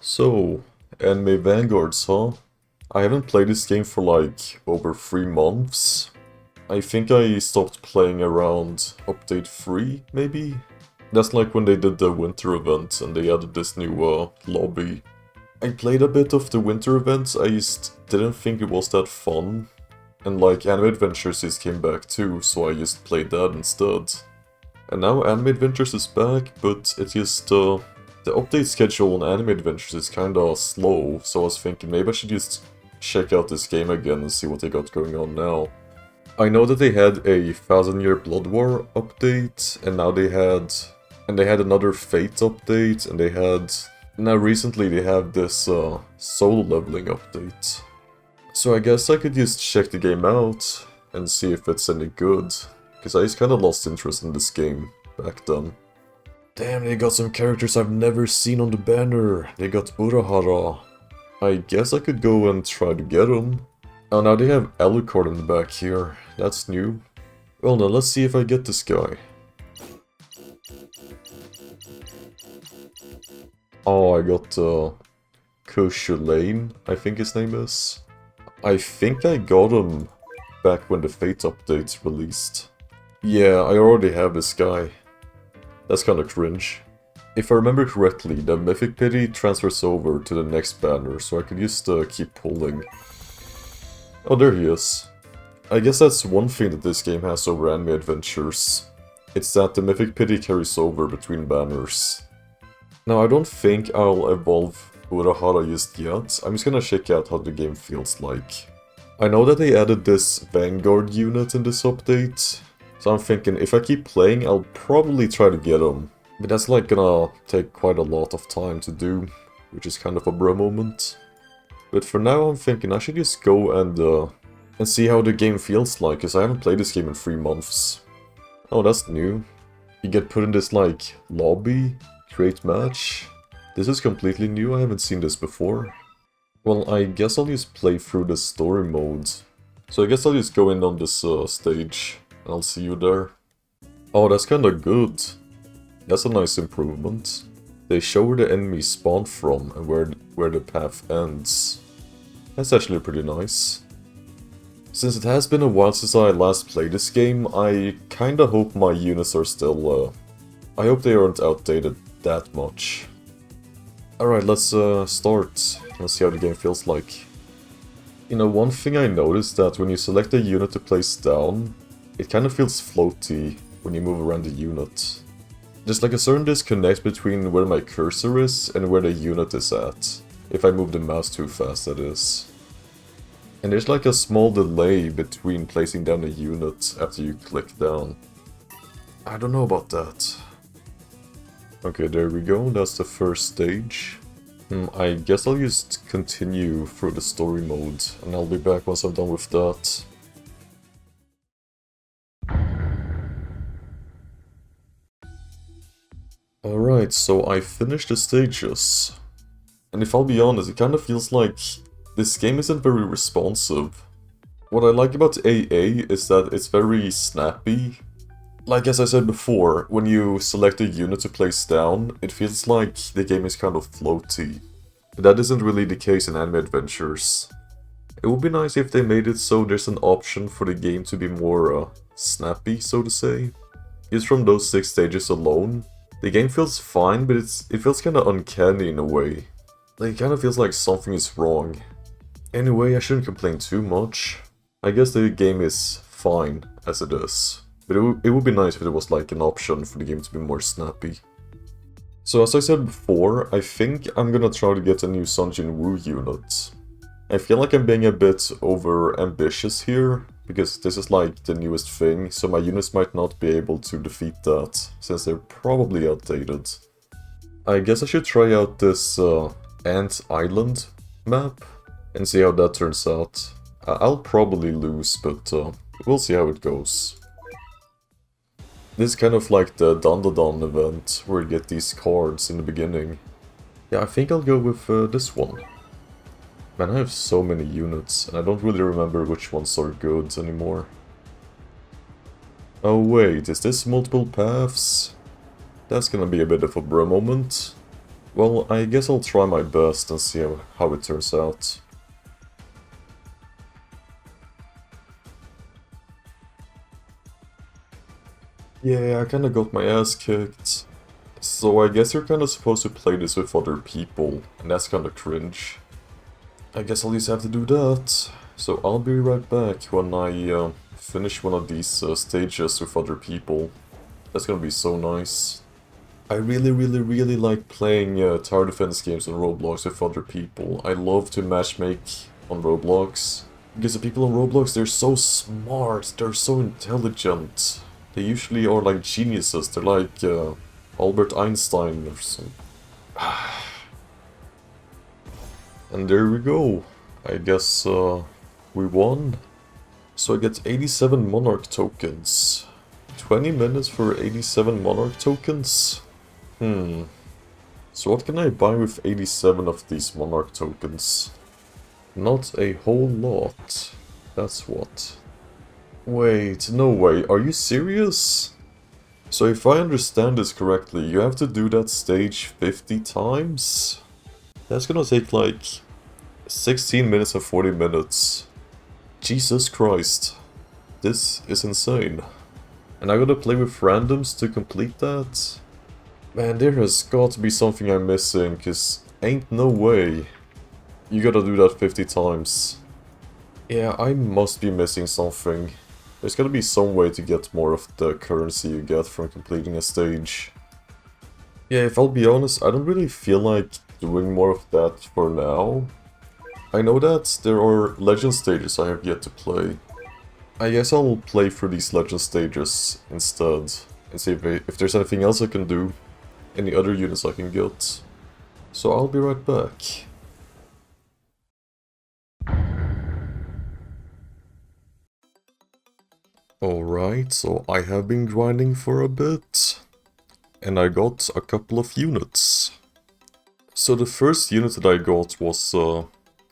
So, anime Vanguards, huh? I haven't played this game for like over 3 months. I think I stopped playing around update 3, maybe? That's like when they did the winter event and they added this new lobby. I played a bit of the winter event, I just didn't think it was that fun. And like Anime Adventures just came back too, so I just played that instead. And now Anime Adventures is back, but it just the update schedule on Anime Adventures is kinda slow, so I was thinking maybe I should just check out this game again and see what they got going on now. I know that they had a 1000-Year Blood War update, and now they had another Fate update, and they had... Now recently they have this soul leveling update. So I guess I could just check the game out and see if it's any good, because I just kinda lost interest in this game back then. Damn, they got some characters I've never seen on the banner. They got Urahara. I guess I could go and try to get them. Oh, now they have Alucard in the back here. That's new. Well, now let's see if I get this guy. Oh, I got Kushulain, I think his name is. I think I got him back when the Fate update released. Yeah, I already have this guy. That's kinda cringe. If I remember correctly, the Mythic Pity transfers over to the next banner, so I could just keep pulling. Oh, there he is. I guess that's one thing that this game has over Anime Adventures. It's that the Mythic Pity carries over between banners. Now, I don't think I'll evolve Urahara just yet. I'm just gonna check out how the game feels like. I know that they added this Vanguard unit in this update, so I'm thinking if I keep playing, I'll probably try to get him. But that's like gonna take quite a lot of time to do, which is kind of a bro moment. But for now I'm thinking I should just go and see how the game feels like, because I haven't played this game in 3 months. Oh, that's new. You get put in this like lobby, create match. This is completely new, I haven't seen this before. Well, I guess I'll just play through the story mode. So I guess I'll just go in on this stage. I'll see you there. Oh, that's kinda good. That's a nice improvement. They show where the enemies spawn from and where the path ends. That's actually pretty nice. Since it has been a while since I last played this game, I kinda hope my units are still... I hope they aren't outdated that much. Alright, let's start. Let's see how the game feels like. You know, one thing I noticed that when you select a unit to place down, it kind of feels floaty when you move around the unit. There's like a certain disconnect between where my cursor is and where the unit is at. If I move the mouse too fast, that is. And there's like a small delay between placing down a unit after you click down. I don't know about that. Okay, there we go, that's the first stage. I guess I'll just continue through the story mode, and I'll be back once I'm done with that. Alright, so I finished the stages. And if I'll be honest, it kind of feels like this game isn't very responsive. What I like about AA is that it's very snappy. Like as I said before, when you select a unit to place down, it feels like the game is kind of floaty. But that isn't really the case in Anime Adventures. It would be nice if they made it so there's an option for the game to be more snappy, so to say. Just from those 6 stages alone, the game feels fine, but it feels kinda uncanny in a way. Like it kinda feels like something is wrong. Anyway, I shouldn't complain too much. I guess the game is fine as it is. But it would be nice if there was like an option for the game to be more snappy. So as I said before, I think I'm gonna try to get a new Sunjin Woo unit. I feel like I'm being a bit over ambitious here, because this is like the newest thing, so my units might not be able to defeat that, since they're probably outdated. I guess I should try out this Ant Island map, and see how that turns out. I'll probably lose, but we'll see how it goes. This is kind of like the Dandadan event, where you get these cards in the beginning. Yeah, I think I'll go with this one. Man, I have so many units, and I don't really remember which ones are good anymore. Oh wait, is this multiple paths? That's gonna be a bit of a bro moment. Well, I guess I'll try my best and see how it turns out. Yeah, I kinda got my ass kicked. So I guess you're kinda supposed to play this with other people, and that's kinda cringe. I guess I'll just have to do that. So I'll be right back when I finish one of these stages with other people. That's gonna be so nice. I really like playing tower defense games on Roblox with other people. I love to matchmake on Roblox. Because the people on Roblox, they're so smart, they're so intelligent. They usually are like geniuses, they're like Albert Einstein or something. And there we go. I guess we won. So I get 87 Monarch tokens. 20 minutes for 87 Monarch tokens? So what can I buy with 87 of these Monarch tokens? Not a whole lot. That's what. Wait, no way, are you serious? So if I understand this correctly, you have to do that stage 50 times? That's gonna take like 16 minutes and 40 minutes. Jesus Christ. This is insane. And I gotta play with randoms to complete that? Man, there has got to be something I'm missing, cause ain't no way. You gotta do that 50 times. Yeah, I must be missing something. There's gotta be some way to get more of the currency you get from completing a stage. Yeah, if I'll be honest, I don't really feel like doing more of that for now. I know that there are legend stages I have yet to play. I guess I'll play through these legend stages instead, and see if there's anything else I can do, any other units I can get. So I'll be right back. Alright, so I have been grinding for a bit, and I got a couple of units. So the first unit that I got was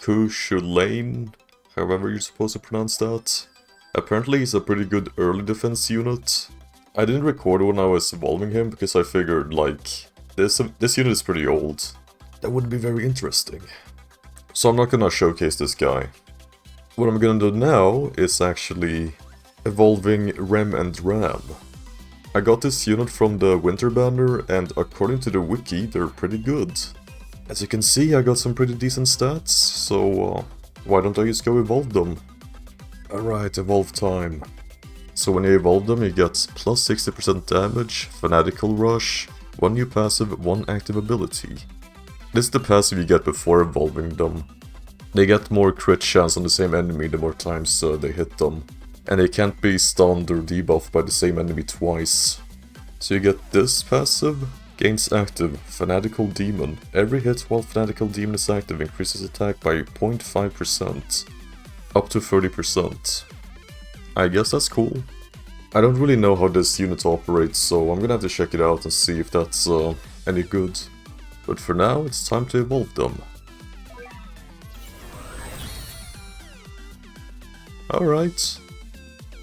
Kushulain, however you're supposed to pronounce that. Apparently he's a pretty good early defense unit. I didn't record when I was evolving him because I figured, like, this unit is pretty old. That would be very interesting. So I'm not gonna showcase this guy. What I'm gonna do now is actually evolving Rem and Ram. I got this unit from the Winter Banner, and according to the wiki, they're pretty good. As you can see, I got some pretty decent stats, so why don't I just go evolve them? Alright, evolve time. So when you evolve them, you get plus 60% damage, Fanatical Rush, 1 new passive, 1 active ability. This is the passive you get before evolving them. They get more crit chance on the same enemy the more times they hit them. And they can't be stunned or debuffed by the same enemy twice. So you get this passive, gains active, Fanatical Demon. Every hit while Fanatical Demon is active increases attack by 0.5%, up to 30%. I guess that's cool. I don't really know how this unit operates, so I'm gonna have to check it out and see if that's any good. But for now, it's time to evolve them. Alright.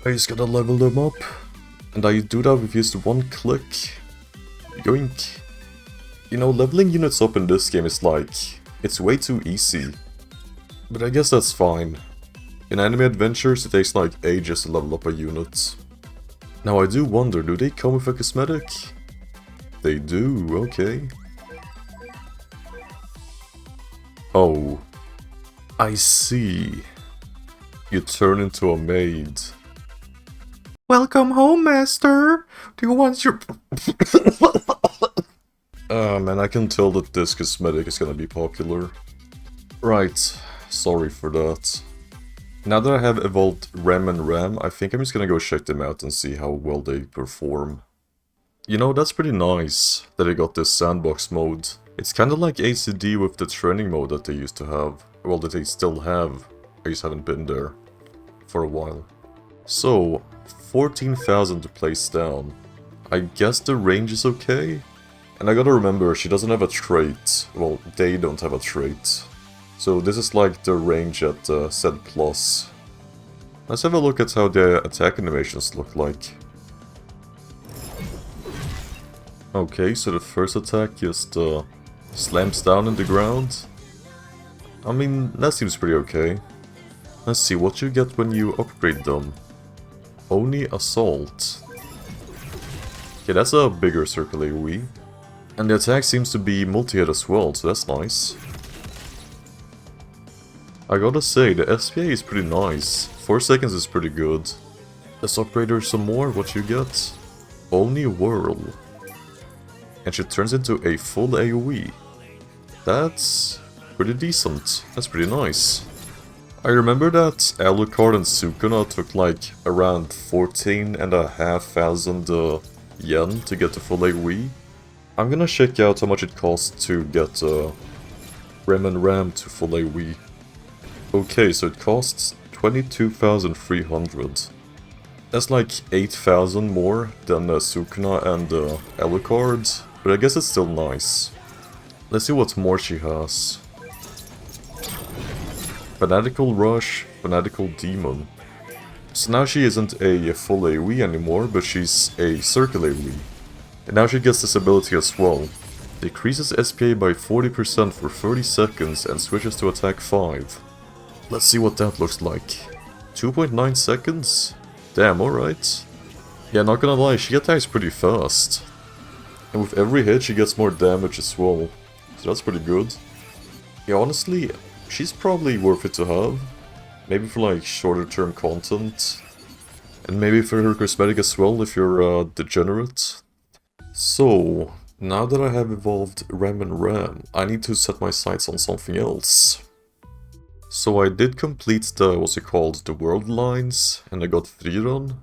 I just gotta level them up. And I do that with just one click. Yoink. You know, leveling units up in this game is like, it's way too easy. But I guess that's fine. In anime adventures, it takes like ages to level up a unit. Now I do wonder, do they come with a cosmetic? They do, okay. Oh. I see. You turn into a maid. Welcome home, master! Do you want your... man, I can tell that this cosmetic is gonna be popular. Right, sorry for that. Now that I have evolved Rem and Ram, I think I'm just gonna go check them out and see how well they perform. You know, that's pretty nice that they got this sandbox mode. It's kinda like ACD with the training mode that they used to have. Well, that they still have. I just haven't been there for a while. So, 14,000 to place down. I guess the range is okay? And I gotta remember, she doesn't have a trait. Well, they don't have a trait. So this is like the range at Z+. Let's have a look at how the attack animations look like. Okay, so the first attack just Slams down in the ground. I mean, that seems pretty okay. Let's see what you get when you upgrade them. Oni Assault. Okay, that's a bigger circle AoE. And the attack seems to be multi-hit as well, so that's nice. I gotta say, the SPA is pretty nice. 4 seconds is pretty good. Let's upgrade her some more, what you get? Oni Whirl. And she turns into a full AoE. That's pretty decent. That's pretty nice. I remember that Alucard and Sukuna took like around 14,500 yen to get the full AoE. I'm gonna check out how much it costs to get Rem and Ram to full AoE. Okay, so it costs 22,300. That's like 8,000 more than Sukuna and Alucard, but I guess it's still nice. Let's see what more she has. Fanatical Rush, Fanatical Demon. So now she isn't a full AoE anymore, but she's a circle AoE. And now she gets this ability as well. Decreases SPA by 40% for 30 seconds and switches to attack 5. Let's see what that looks like. 2.9 seconds? Damn, alright. Yeah, not gonna lie, she attacks pretty fast. And with every hit she gets more damage as well. So that's pretty good. Yeah, honestly, she's probably worth it to have. Maybe for like shorter term content. And maybe for her cosmetic as well if you're degenerate. So, now that I have evolved Ram and Ram, I need to set my sights on something else. So I did complete the, what's it called, the world lines, and I got 3 run.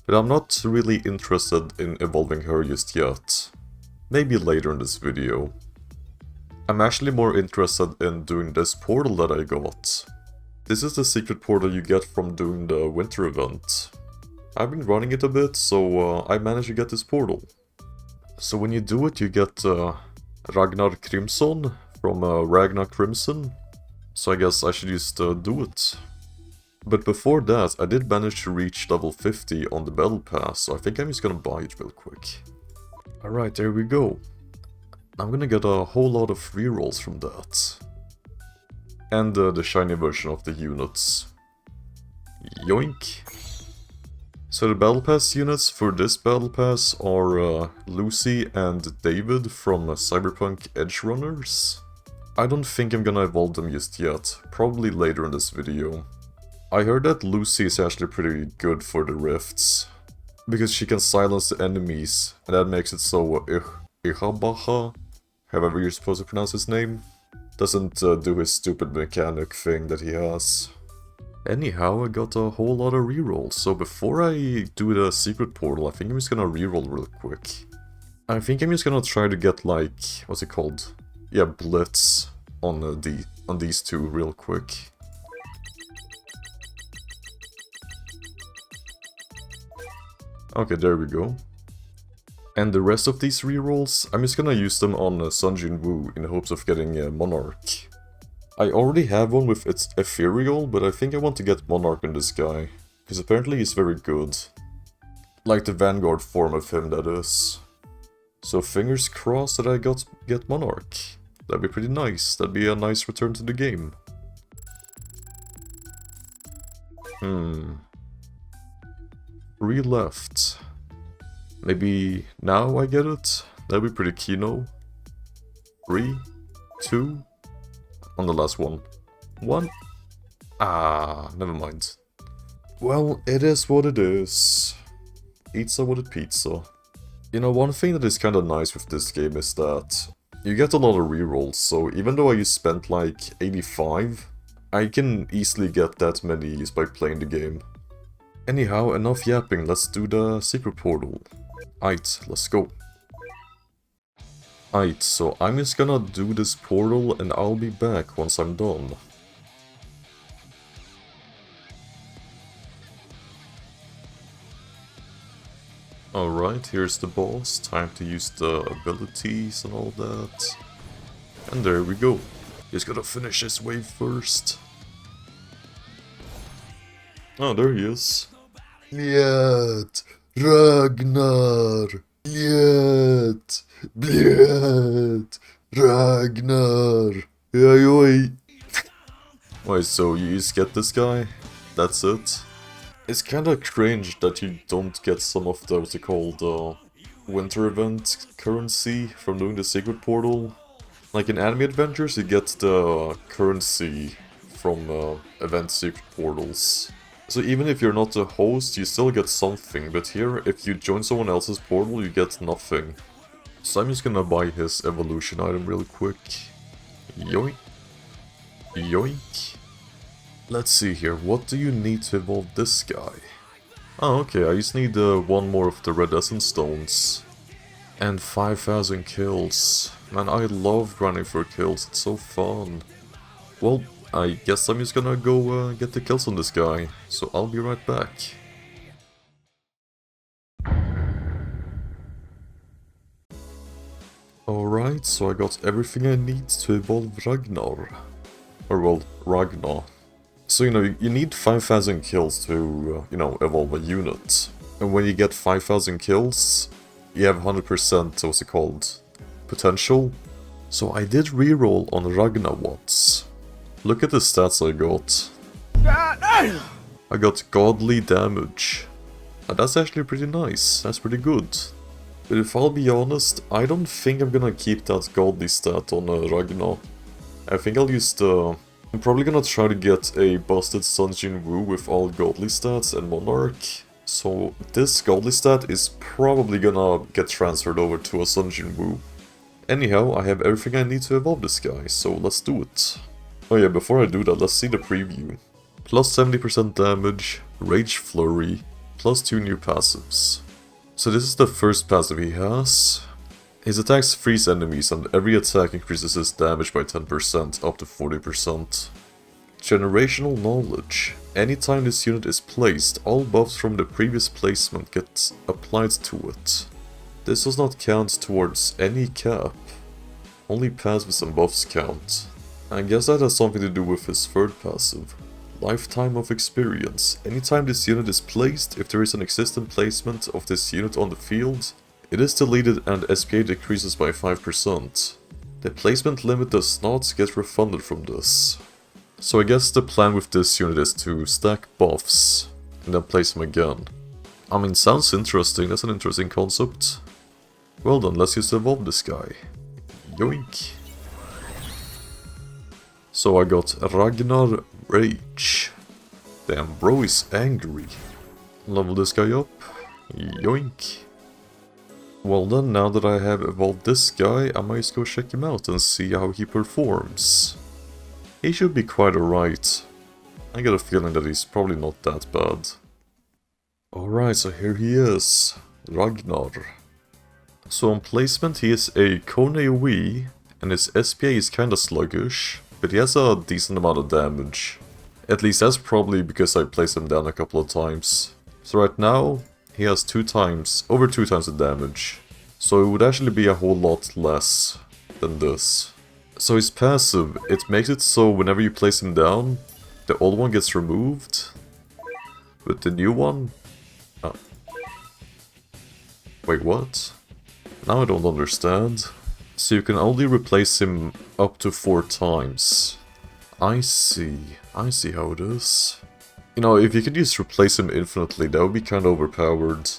But I'm not really interested in evolving her just yet. Maybe later in this video. I'm actually more interested in doing this portal that I got. This is the secret portal you get from doing the winter event. I've been running it a bit, so I managed to get this portal. So when you do it, you get Ragnar Crimson from Ragnar Crimson. So I guess I should just do it. But before that, I did manage to reach level 50 on the battle pass, so I think I'm just gonna buy it real quick. Alright, there we go. I'm gonna get a whole lot of rerolls from that. And the shiny version of the units. Yoink! So the battle pass units for this battle pass are Lucy and David from Cyberpunk Edgerunners. I don't think I'm gonna evolve them just yet, probably later in this video. I heard that Lucy is actually pretty good for the rifts, because she can silence the enemies, and that makes it so Ihabaha, however you're supposed to pronounce his name, doesn't do his stupid mechanic thing that he has. Anyhow, I got a whole lot of rerolls, so before I do the secret portal, I think I'm just gonna reroll real quick. I think I'm just gonna try to get like, what's it called? Yeah, Blitz on these two real quick. Okay, there we go. And the rest of these rerolls, I'm just gonna use them on Sun Jin Woo in hopes of getting Monarch. I already have one with its Ethereal, but I think I want to get Monarch in this guy, because apparently he's very good. Like the Vanguard form of him, that is. So fingers crossed that I get Monarch. That'd be pretty nice, that'd be a nice return to the game. 3 left. Maybe now I get it? That'd be pretty kino. 3, 2, on the last one. 1. Ah, never mind. Well, it is what it is. Pizza with a pizza. You know, one thing that is kinda nice with this game is that you get a lot of rerolls, so even though I spent like 85, I can easily get that many just by playing the game. Anyhow, enough yapping, let's do the secret portal. Aight, let's go. Aight, so I'm just gonna do this portal and I'll be back once I'm done. Alright, here's the boss, time to use the abilities and all that. And there we go. Just gotta finish this wave first. Oh, there he is. Niet, Ragnar, Niet, Bled, Ragnar! Oi. Wait, so you just get this guy? That's it? It's kinda cringe that you don't get some of the, what's it called, winter event currency from doing the secret portal. Like in Anime Adventures, you get the currency from event secret portals. So even if you're not the host, you still get something, but here, if you join someone else's portal, you get nothing. So I'm just gonna buy his evolution item real quick. Yoink. Yoink. Let's see here, what do you need to evolve this guy? Oh, okay, I just need one more of the red essence stones. And 5,000 kills. Man, I love grinding for kills, it's so fun. Well, I guess I'm just gonna go get the kills on this guy, so I'll be right back. Alright, so I got everything I need to evolve Ragnar. Or well, Ragnar. So, you need 5,000 kills to, evolve a unit. And when you get 5,000 kills, you have 100%, what's it called, potential. So I did reroll on Ragnar once. Look at the stats I got. I got godly damage. And that's actually pretty nice, that's pretty good. But if I'll be honest, I don't think I'm gonna keep that godly stat on Ragnar. I think I'll use the... I'm probably gonna try to get a busted Sun Jin Woo with all godly stats and Monarch. So this godly stat is probably gonna get transferred over to a Sun Jin Woo. Anyhow, I have everything I need to evolve this guy, so let's do it. Oh yeah, before I do that, let's see the preview. Plus 70% damage, Rage Flurry, plus 2 new passives. So this is the first passive he has. His attacks freeze enemies and every attack increases his damage by 10% up to 40%. Generational Knowledge. Anytime this unit is placed, all buffs from the previous placement get applied to it. This does not count towards any cap. Only passives and buffs count. I guess that has something to do with his third passive. Lifetime of Experience. Anytime this unit is placed, if there is an existent placement of this unit on the field, it is deleted and SPA decreases by 5%. The placement limit does not get refunded from this. So I guess the plan with this unit is to stack buffs and then place them again. I mean, sounds interesting, that's an interesting concept. Well then, let's just evolve this guy. Yoink. So I got Ragnar Rage. Damn, bro is angry. Level this guy up. Yoink. Well then, now that I have evolved this guy, I might just go check him out and see how he performs. He should be quite alright. I get a feeling that he's probably not that bad. Alright, so here he is. Ragnar. So on placement he is a Kone AoE, and his SPA is kinda sluggish, but he has a decent amount of damage. At least that's probably because I placed him down a couple of times. So right now, he has over two times the damage. So it would actually be a whole lot less than this. So his passive, it makes it so whenever you place him down, the old one gets removed. But the new one... Oh. Wait, what? Now I don't understand. So you can only replace him up to 4 times. I see how it is. You know, if you could just replace him infinitely, that would be kinda overpowered.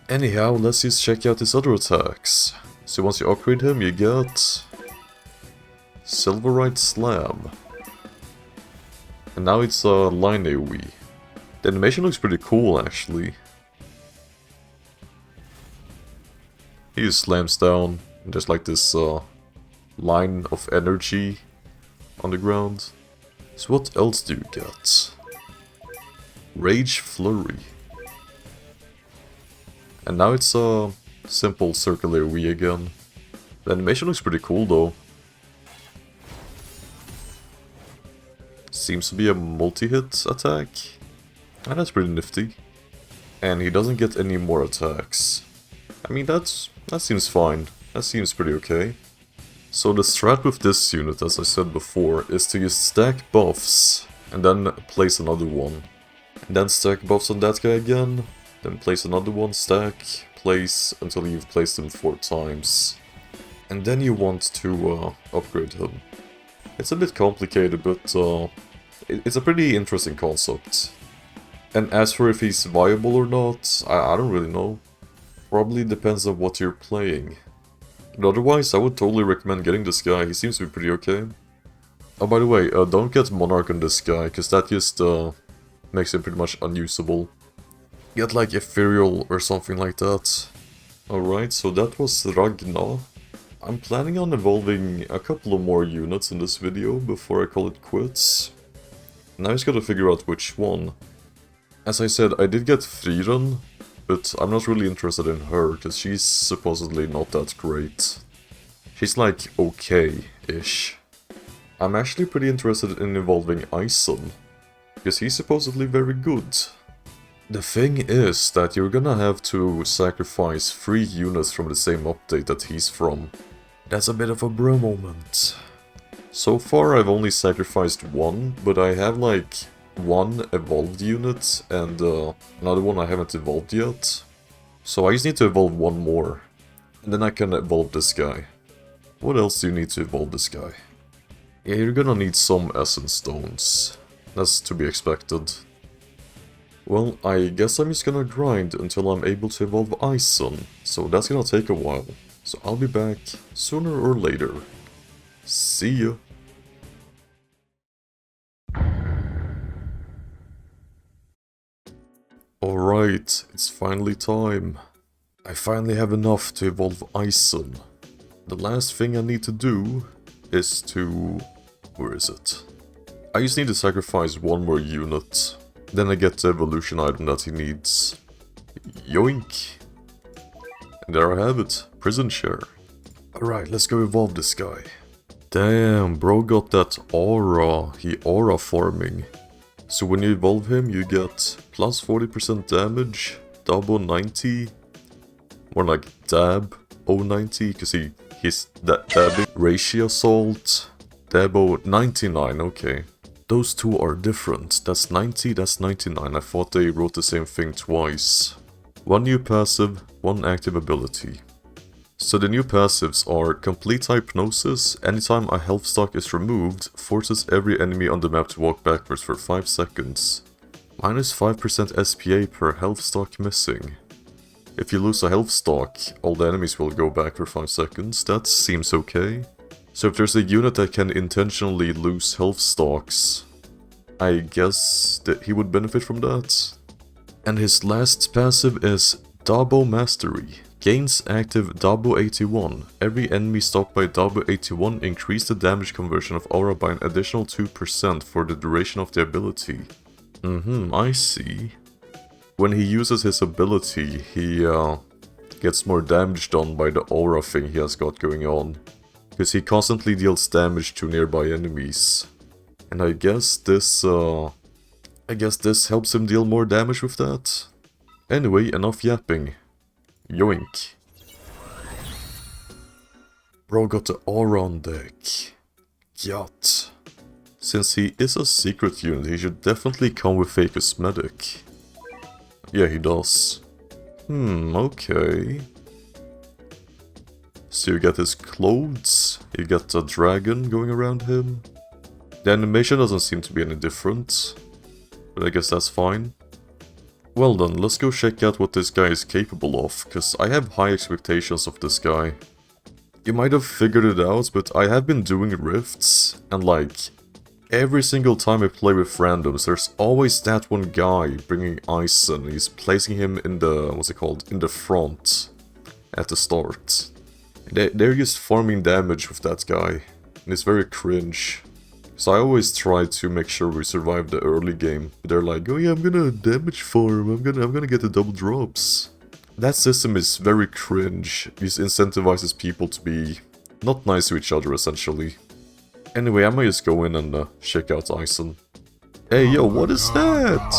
Anyhow, let's just check out his other attacks. So once you upgrade him, you get... Silverite Slam. And now it's a line AoE. The animation looks pretty cool, actually. He just slams down, and there's like this line of energy on the ground. So what else do you get? Rage Flurry. And now it's a simple circular AoE again. The animation looks pretty cool though. Seems to be a multi-hit attack. And that's pretty nifty. And he doesn't get any more attacks. I mean, that seems fine. That seems pretty okay. So the strat with this unit, as I said before, is to just stack buffs and then place another one. And then stack buffs on that guy again, then place another one, stack, place, until you've placed them 4 times. And then you want to upgrade him. It's a bit complicated, but it's a pretty interesting concept. And as for if he's viable or not, I don't really know. Probably depends on what you're playing. But otherwise, I would totally recommend getting this guy. He seems to be pretty okay. Oh, by the way, don't get Monarch on this guy, because that just makes him pretty much unusable. Get like Ethereal or something like that. Alright, so that was Ragna. I'm planning on evolving a couple of more units in this video before I call it quits. Now I just gotta figure out which one. As I said, I did get Frieren, but I'm not really interested in her, because she's supposedly not that great. She's like okay-ish. I'm actually pretty interested in evolving Ison, because he's supposedly very good. The thing is that you're gonna have to sacrifice 3 units from the same update that he's from. That's a bit of a bro moment. So far I've only sacrificed 1, but I have like 1 evolved unit and another one I haven't evolved yet. So I just need to evolve 1 more. And then I can evolve this guy. What else do you need to evolve this guy? Yeah, you're gonna need some essence stones. That's to be expected. Well, I guess I'm just gonna grind until I'm able to evolve Ison. So that's gonna take a while. So I'll be back sooner or later. See ya! Alright, it's finally time. I finally have enough to evolve Ison. The last thing I need to do is to... where is it? I just need to sacrifice 1 more unit. Then I get the evolution item that he needs. Yoink! And there I have it. Prison share. Alright, let's go evolve this guy. Damn, bro got that aura. He aura farming. So when you evolve him, you get plus 40% damage, Dabo 90, more like Dab 090, because he's dabbing. Ratio Assault, Dabo 99, okay. Those two are different. That's 90, that's 99. I thought they wrote the same thing twice. 1 new passive, 1 active ability. So the new passives are Complete Hypnosis. Anytime a health stock is removed, forces every enemy on the map to walk backwards for 5 seconds. Minus 5% SPA per health stock missing. If you lose a health stock, all the enemies will go back for 5 seconds. That seems okay. So if there's a unit that can intentionally lose health stocks, I guess that he would benefit from that. And his last passive is Dabo Mastery. Gains active Dabo 81. Every enemy stopped by Dabo 81 increase the damage conversion of aura by an additional 2% for the duration of the ability. I see. When he uses his ability, he gets more damage done by the aura thing he has got going on. Because he constantly deals damage to nearby enemies. And I guess this helps him deal more damage with that. Anyway, enough yapping. Yoink. Bro got the aura on deck. Yacht. Since he is a secret unit, he should definitely come with a cosmetic. Yeah, he does. Okay. So you get his clothes, you get a dragon going around him. The animation doesn't seem to be any different, but I guess that's fine. Well then, let's go check out what this guy is capable of, because I have high expectations of this guy. You might have figured it out, but I have been doing rifts, and like, every single time I play with randoms, there's always that one guy bringing Ison, and he's placing him in the, in the front, at the start. They're just farming damage with that guy, and it's very cringe. So I always try to make sure we survive the early game. But they're like, oh yeah, I'm gonna damage farm, I'm gonna get the double drops. That system is very cringe. It incentivizes people to be not nice to each other, essentially. Anyway, I might just go in and check out Ison. Hey yo, what is that?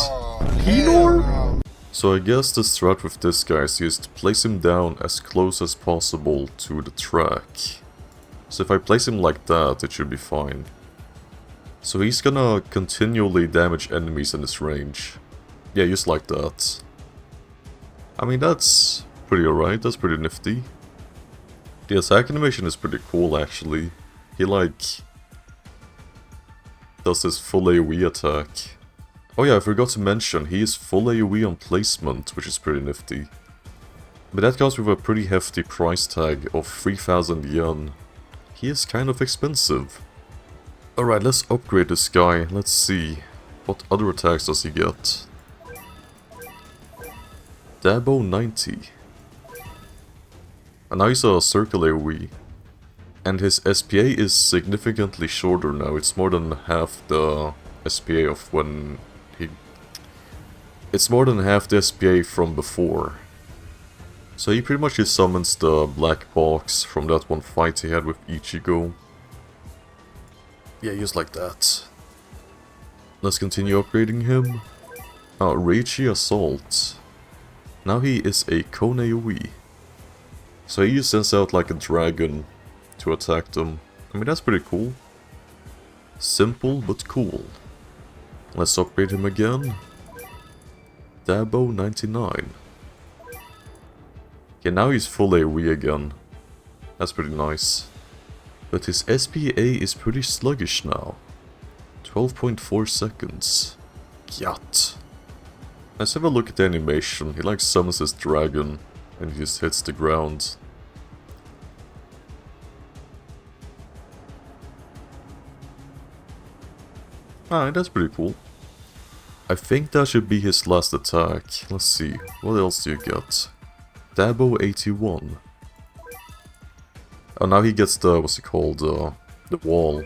Pinor? So I guess the strat with this guy is just to place him down as close as possible to the track. So if I place him like that, it should be fine. So he's gonna continually damage enemies in this range. Yeah, just like that. I mean, that's pretty alright, that's pretty nifty. The attack animation is pretty cool actually. He like does this full AoE attack. Oh yeah, I forgot to mention, he is full AoE on placement, which is pretty nifty. But that comes with a pretty hefty price tag of 3000 yen. He is kind of expensive. Alright, let's upgrade this guy. Let's see. What other attacks does he get? Dabo 90. And now he's a circle AoE. And his SPA is significantly shorter now. It's more than half the SPA of when he... It's more than half the SPA from before. So he pretty much just summons the black box from that one fight he had with Ichigo. Yeah, just like that. Let's continue upgrading him. Reichi Assault. Now he is a Kone AoE. So he just sends out like a dragon to attack them. I mean, that's pretty cool. Simple but cool. Let's upgrade him again. Dabo 99. Okay, now he's full AoE again. That's pretty nice. But his SPA is pretty sluggish now. 12.4 seconds. Yacht. Let's have a look at the animation. He like summons his dragon and he just hits the ground. Alright, that's pretty cool. I think that should be his last attack. Let's see, what else do you get? Dabo 81. Oh, now he gets the, what's it called, the wall.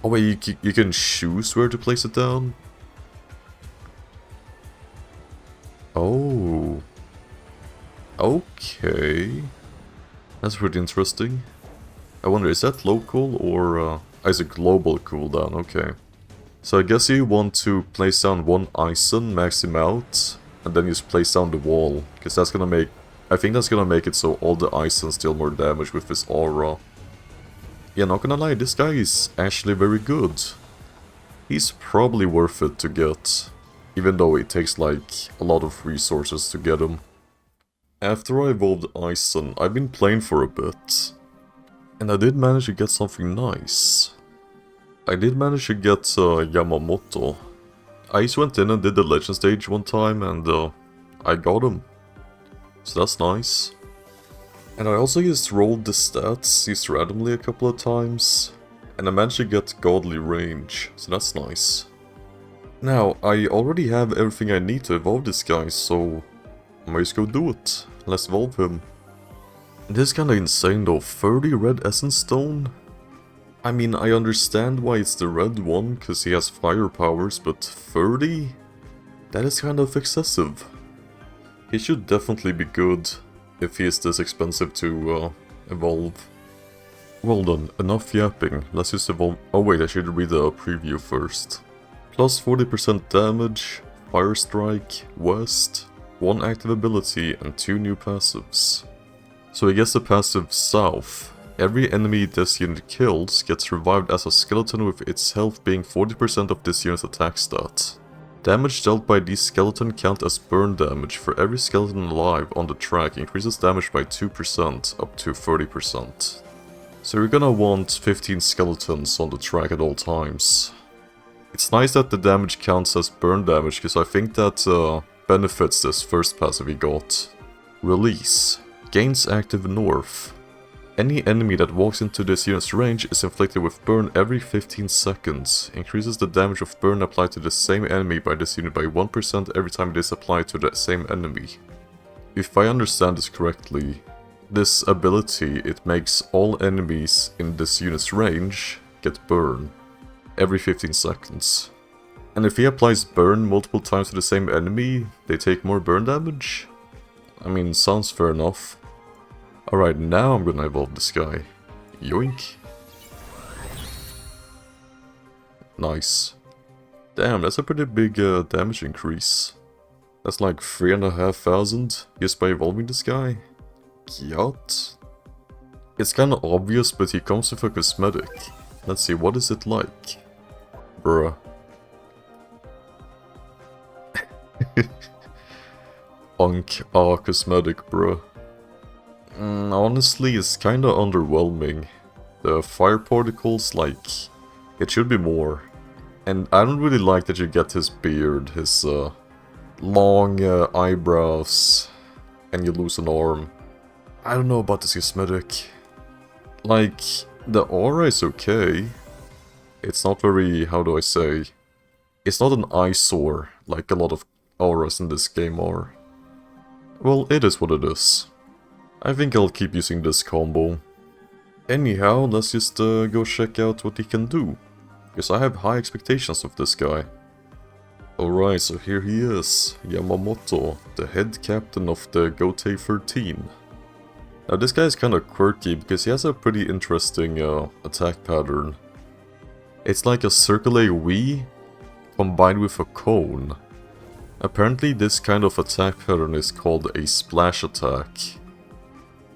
Oh wait, you can choose where to place it down? Oh. Okay. That's pretty interesting. I wonder, is that local or... it's a global cooldown, okay. So I guess you want to place down one Eisen, max him out, and then just place down the wall. Because that's gonna make... I think that's gonna make it so all the Eisens deal more damage with his aura. Yeah, not gonna lie, this guy is actually very good. He's probably worth it to get. Even though it takes like a lot of resources to get him. After I evolved Eisen, I've been playing for a bit. And I did manage to get something nice. I did manage to get Yamamoto. I just went in and did the legend stage one time and I got him. So that's nice. And I also just rolled the stats just randomly a couple of times. And I managed to get godly range, so that's nice. Now, I already have everything I need to evolve this guy, so I might just go do it. Let's evolve him. This is kinda insane though, 30 red essence stone? I mean, I understand why it's the red one, cause he has fire powers, but 30? That is kind of excessive. He should definitely be good, if he is this expensive to evolve. Well done, enough yapping, let's just evolve... Oh wait, I should read the preview first. Plus 40% damage, Fire Strike, West, 1 active ability and 2 new passives. So he gets the passive South. Every enemy this unit kills gets revived as a skeleton with its health being 40% of this unit's attack stat. Damage dealt by these skeleton count as burn damage for every skeleton alive on the track increases damage by 2% up to 30%. So you're gonna want 15 skeletons on the track at all times. It's nice that the damage counts as burn damage because I think that benefits this first passive he got. Release. Gains active North. Any enemy that walks into this unit's range is inflicted with burn every 15 seconds. Increases the damage of burn applied to the same enemy by this unit by 1% every time it is applied to the same enemy. If I understand this correctly, this ability, it makes all enemies in this unit's range get burn every 15 seconds. And if he applies burn multiple times to the same enemy, they take more burn damage? I mean, sounds fair enough. Alright, now I'm gonna evolve this guy. Yoink. Nice. Damn, that's a pretty big damage increase. That's like 3,500 just by evolving this guy. Yacht. It's kinda obvious, but he comes with a cosmetic. Let's see, what is it like? Bruh. Cosmetic, bruh. Honestly, it's kinda underwhelming. The fire particles, like, it should be more. And I don't really like that you get his beard, his long eyebrows, and you lose an arm. I don't know about this cosmetic. Like, the aura is okay. It's not very, how do I say... It's not an eyesore, like a lot of auras in this game are. Well, it is what it is. I think I'll keep using this combo. Anyhow, let's just go check out what he can do. Because I have high expectations of this guy. Alright, so here he is, Yamamoto, the head captain of the Gotei 13. Now this guy is kinda quirky because he has a pretty interesting attack pattern. It's like a circle AoE combined with a cone. Apparently this kind of attack pattern is called a splash attack.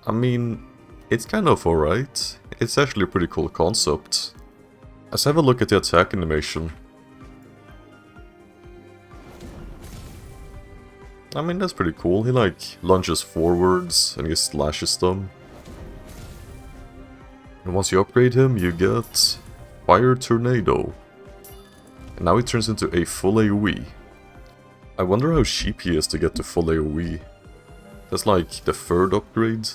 I mean, it's kind of alright. It's actually a pretty cool concept. Let's have a look at the attack animation. I mean, that's pretty cool. He like lunges forwards and he slashes them. And once you upgrade him, you get Fire Tornado. And now he turns into a full AoE. I wonder how cheap he is to get to full AoE. That's like the third upgrade.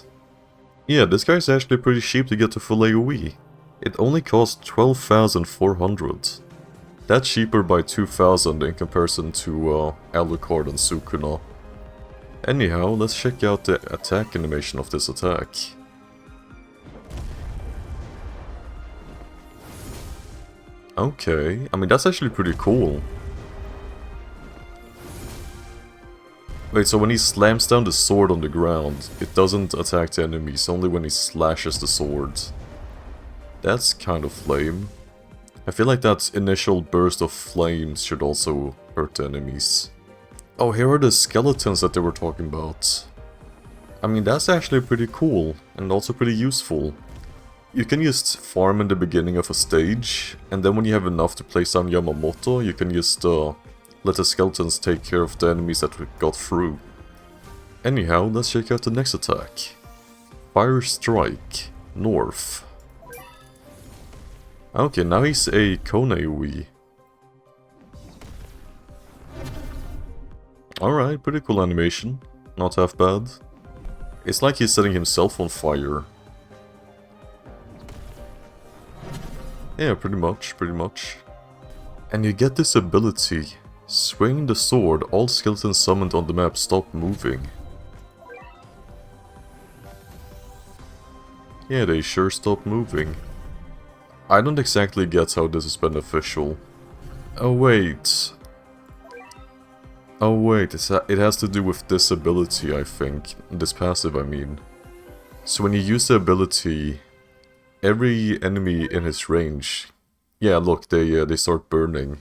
Yeah, this guy's actually pretty cheap to get to full AoE. It only costs 12,400. That's cheaper by 2,000 in comparison to Alucard and Sukuna. Anyhow, let's check out the attack animation of this attack. Okay, I mean that's actually pretty cool. Wait, so when he slams down the sword on the ground, it doesn't attack the enemies, only when he slashes the sword. That's kind of lame. I feel like that initial burst of flames should also hurt the enemies. Oh, here are the skeletons that they were talking about. I mean, that's actually pretty cool, and also pretty useful. You can just farm in the beginning of a stage, and then when you have enough to place down Yamamoto, you can just let the skeletons take care of the enemies that we got through. Anyhow, let's check out the next attack. Fire Strike, North. Okay, now he's a Kone AoE. Alright, pretty cool animation. Not half bad. It's like he's setting himself on fire. Yeah, pretty much. And you get this ability. Swing the sword, all skeletons summoned on the map stop moving. Yeah, they sure stop moving. I don't exactly get how this is beneficial. Oh wait, it has to do with this ability, I think. This passive, I mean. So when you use the ability, every enemy in his range... Yeah, look, they start burning.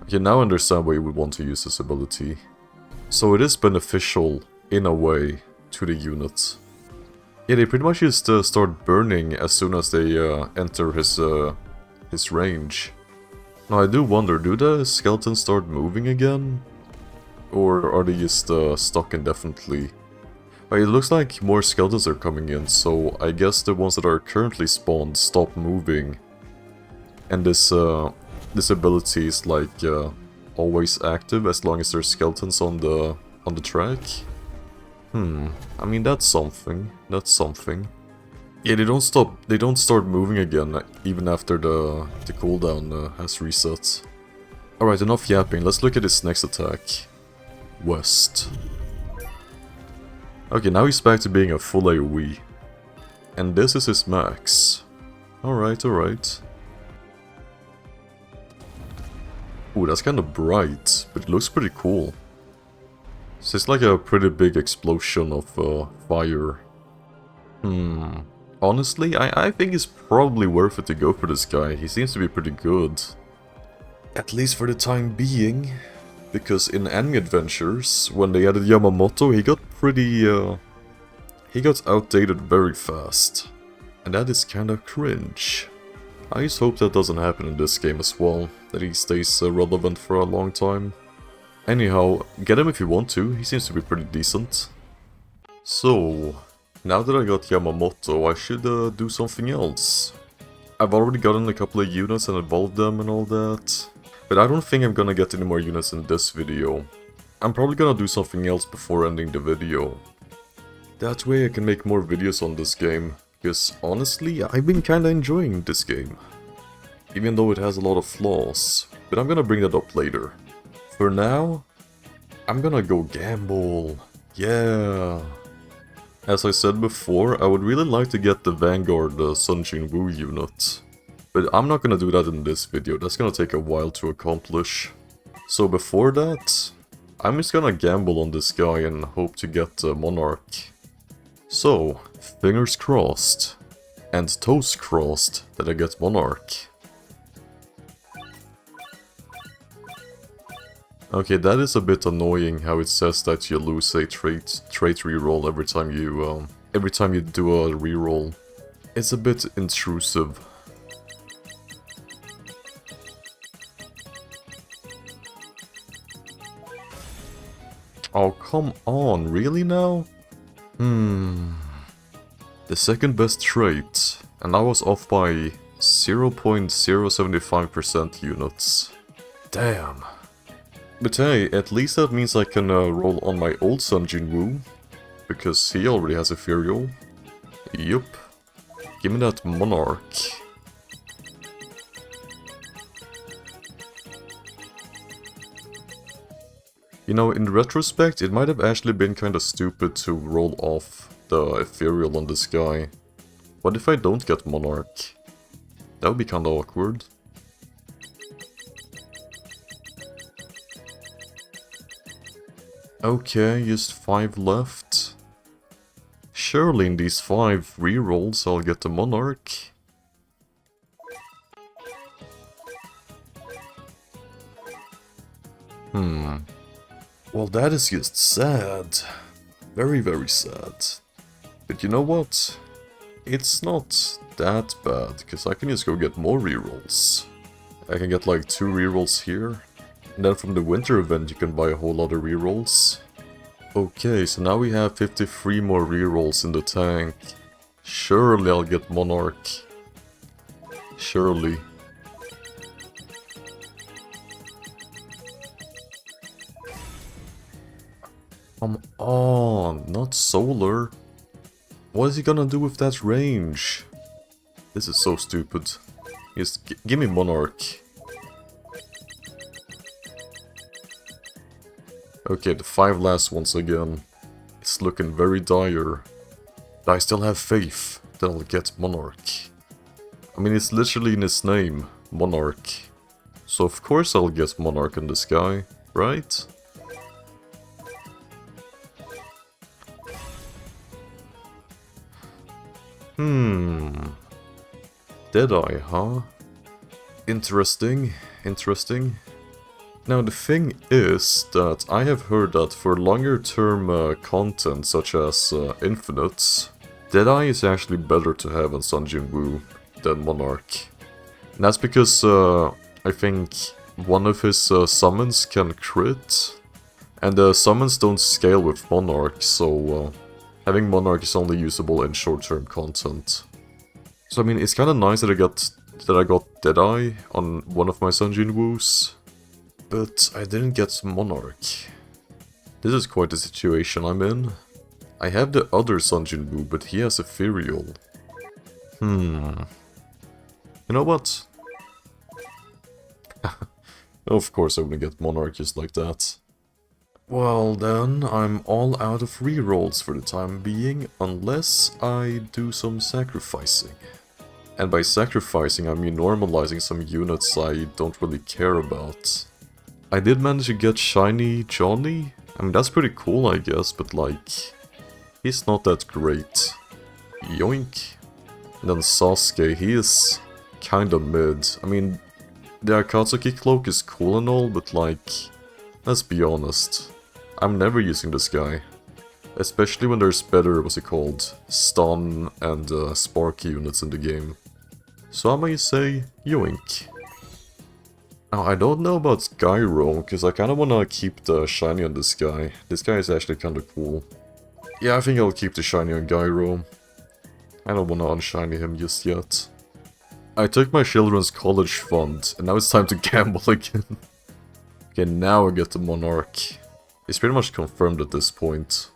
Okay, now I understand why you would want to use this ability. So it is beneficial, in a way, to the unit. Yeah, they pretty much just start burning as soon as they enter his range. Now I do wonder, do the skeletons start moving again? Or are they just stuck indefinitely? It looks like more skeletons are coming in, so I guess the ones that are currently spawned stop moving. And this ability is like always active as long as there's skeletons on the track. I mean that's something. Yeah, they don't start moving again even after the cooldown has reset. Alright, enough yapping, let's look at his next attack. West. Okay, now he's back to being a full AoE. And this is his max. Alright. Ooh, that's kinda bright, but it looks pretty cool. So it's like a pretty big explosion of fire. Honestly, I think it's probably worth it to go for this guy. He seems to be pretty good. At least for the time being. Because in Anime Adventures, when they added Yamamoto, he got pretty... he got outdated very fast. And that is kinda cringe. I just hope that doesn't happen in this game as well. That he stays relevant for a long time. Anyhow, get him if you want to, he seems to be pretty decent. So, now that I got Yamamoto, I should do something else. I've already gotten a couple of units and evolved them and all that. But I don't think I'm gonna get any more units in this video. I'm probably gonna do something else before ending the video. That way I can make more videos on this game. Because honestly, I've been kinda enjoying this game. Even though it has a lot of flaws. But I'm gonna bring that up later. For now, I'm gonna go gamble. Yeah. As I said before, I would really like to get the Vanguard Sun Jin Woo unit. But I'm not gonna do that in this video, that's gonna take a while to accomplish. So before that, I'm just gonna gamble on this guy and hope to get Monarch. So, fingers crossed, and toes crossed that I get Monarch. Okay, that is a bit annoying how it says that you lose a trait reroll every time you do a reroll. It's a bit intrusive. Oh, come on, really now? The second best trait, and I was off by 0.075% units. Damn. But hey, at least that means I can roll on my old Sun Jin Woo, because he already has Ethereal. Yup. Give me that Monarch. You know, in retrospect, it might have actually been kinda stupid to roll off the Ethereal on this guy. What if I don't get Monarch? That would be kinda awkward. Okay, just 5 left. Surely in these 5 rerolls I'll get the Monarch. Well, that is just sad. Very, very sad. But you know what? It's not that bad, because I can just go get more rerolls. I can get like 2 rerolls here. And then from the winter event you can buy a whole lot of rerolls. Okay, so now we have 53 more rerolls in the tank. Surely I'll get Monarch. Surely. Come on, not solar. What is he gonna do with that range? This is so stupid. Just give me Monarch. Okay, the 5 last ones again. It's looking very dire. But I still have faith that I'll get Monarch. I mean, it's literally in his name, Monarch. So of course I'll get Monarch in this guy, right? Deadeye, huh? Interesting, interesting. Now the thing is that I have heard that for longer term content such as Infinites, Deadeye is actually better to have in Sun Jin Woo than Monarch. And that's because I think one of his summons can crit, and the summons don't scale with Monarch, so having Monarch is only usable in short-term content. So I mean, it's kinda nice that I got Deadeye on one of my Sun Jin Woos, but I didn't get Monarch. This is quite the situation I'm in. I have the other Sun Jin Woo, but he has Ethereal. You know what? Of course I wouldn't get Monarch just like that. Well then, I'm all out of rerolls for the time being, unless I do some sacrificing. And by sacrificing I mean normalizing some units I don't really care about. I did manage to get Shiny Johnny. I mean, that's pretty cool I guess, but like, he's not that great. Yoink. And then Sasuke, he is kinda mid. I mean, the Akatsuki cloak is cool and all, but like, let's be honest. I'm never using this guy. Especially when there's better, what's it called, stun and spark units in the game. So I might say, yoink. Now I don't know about Gyro, because I kinda wanna keep the shiny on this guy. This guy is actually kinda cool. Yeah, I think I'll keep the shiny on Gyro. I don't want to unshiny him just yet. I took my children's college fund, and now it's time to gamble again. Okay, now I get the Monarch. It's pretty much confirmed at this point.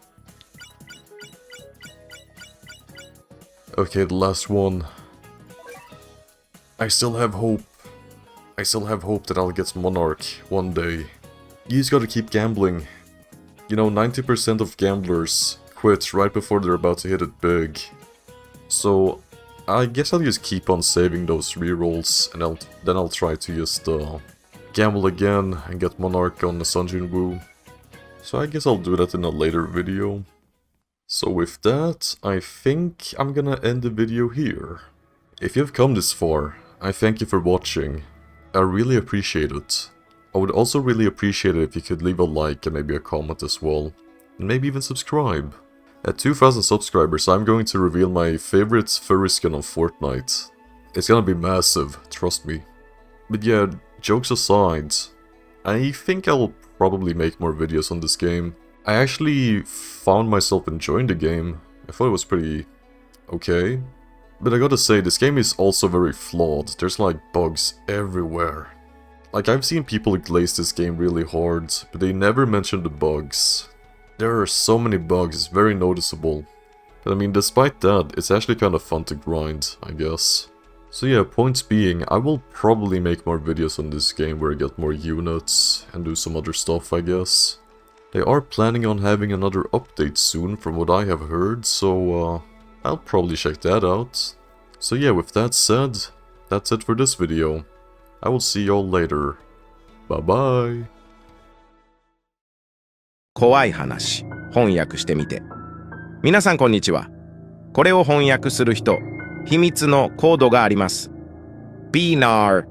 Okay, the last one. I still have hope. I still have hope that I'll get Monarch one day. You just gotta keep gambling. You know, 90% of gamblers quit right before they're about to hit it big. So, I guess I'll just keep on saving those rerolls, and then I'll try to just gamble again and get Monarch on the Sunjin Woo. So I guess I'll do that in a later video. So with that, I think I'm gonna end the video here. If you've come this far, I thank you for watching. I really appreciate it. I would also really appreciate it if you could leave a like and maybe a comment as well. And maybe even subscribe. At 2,000 subscribers, I'm going to reveal my favorite furry skin on Fortnite. It's gonna be massive, trust me. But yeah, jokes aside, I think I'll probably make more videos on this game. I actually found myself enjoying the game. I thought it was pretty okay. But I gotta say, this game is also very flawed. There's like bugs everywhere. Like, I've seen people glaze this game really hard, but they never mention the bugs. There are so many bugs, it's very noticeable. But I mean, despite that, it's actually kind of fun to grind, I guess. So yeah, points being, I will probably make more videos on this game where I get more units and do some other stuff, I guess. They are planning on having another update soon from what I have heard, so I'll probably check that out. So yeah, with that said, that's it for this video. I will see y'all later. Bye bye. 怖い話、翻訳してみて。皆さんこんにちは。これを翻訳する人、秘密のコードがあります。BNAR。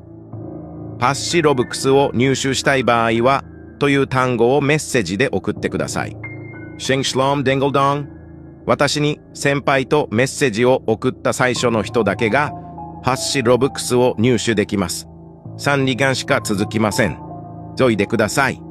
パッシロブクスを入手したい場合は、という単語をメッセージで送ってください。シンシロムデングルドン。私に先輩とメッセージを送った最初の人だけが、パッシロブクスを入手できます。3時間しか続きません。急いでください。